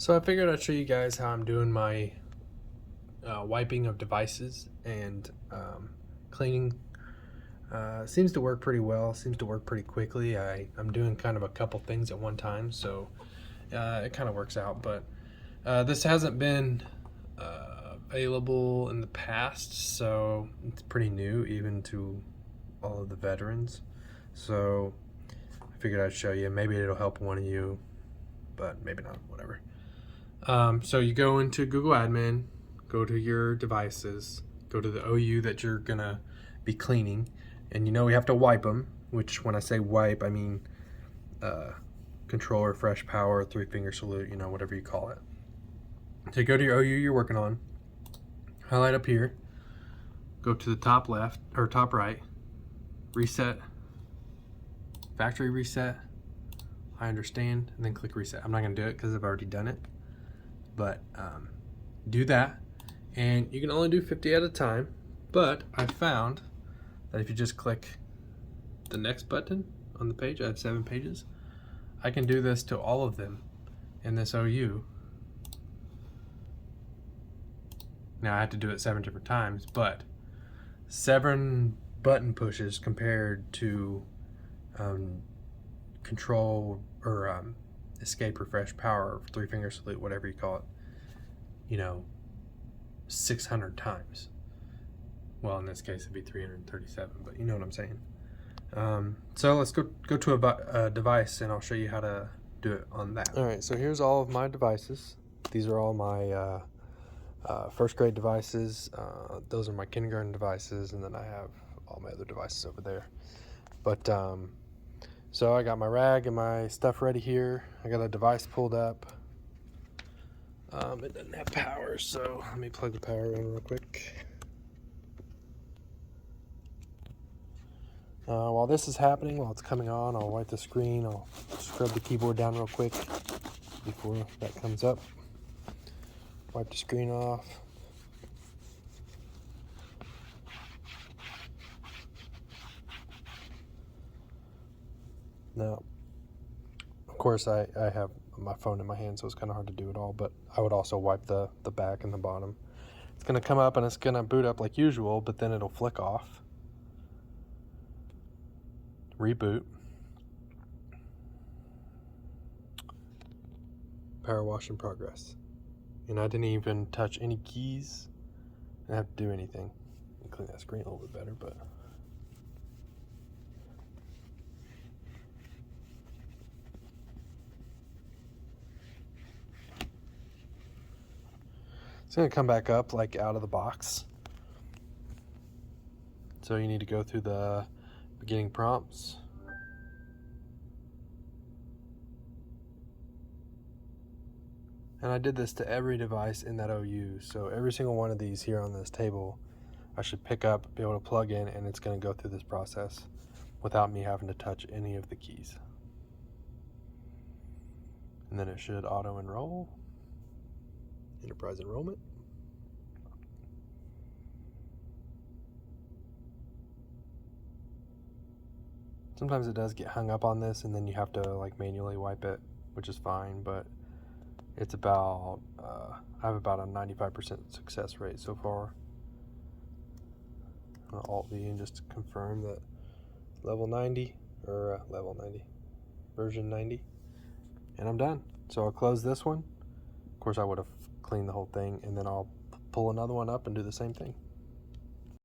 So I figured I'd show you guys how I'm doing my wiping of devices and cleaning. Seems to work pretty well, seems to work pretty quickly. I'm doing kind of a couple things at one time, so it kind of works out. But this hasn't been available in the past, so it's pretty new even to all of the veterans. So I figured I'd show you. Maybe it'll help one of you, but maybe not, whatever. So you go into Google Admin, go to your devices, go to the OU that you're gonna be cleaning, and you know we have to wipe them, which when I say wipe, I mean controller, fresh power, 3-finger salute, you know, whatever you call it. So you go to your OU you're working on, highlight up here, go to the top left, or top right, reset, factory reset, I understand, and then click reset. I'm not gonna do it because I've already done it. But do that, and you can only do 50 at a time, but I found that if you just click the next button on the page, I have 7 pages, I can do this to all of them in this OU. Now I have to do it 7 different times, but 7 button pushes compared to control or escape, refresh, power, 3-finger salute, whatever you call it, you know, 600 times. Well, in this case it'd be 337, but you know what I'm saying. So let's go to a device, and I'll show you how to do it on that. All right, so here's all of my devices. These are all my first grade devices. Those are my kindergarten devices, and then I have all my other devices over there. But so I got my rag and my stuff ready here. I got a device pulled up. It doesn't have power, so let me plug the power in real quick. While this is happening, while it's coming on, I'll wipe the screen. I'll scrub the keyboard down real quick before that comes up. Wipe the screen off. Now, of course, I have my phone in my hand, so it's kind of hard to do it all, but I would also wipe the back and the bottom. It's going to come up and it's going to boot up like usual, but then it'll flick off. Reboot. Power wash in progress. And I didn't even touch any keys. I didn't have to do anything. Clean that screen a little bit better, but it's going to come back up like out of the box. So you need to go through the beginning prompts. And I did this to every device in that OU. So every single one of these here on this table, I should pick up, be able to plug in, and it's going to go through this process without me having to touch any of the keys. And then it should auto enroll. Enterprise enrollment. Sometimes it does get hung up on this, and then you have to like manually wipe it, which is fine, but it's about, I have about a 95% success rate so far. I'll Alt-V and just to confirm that level 90, or level 90, version 90, and I'm done. So I'll close this one. Of course I would have cleaned the whole thing, and then I'll pull another one up and do the same thing.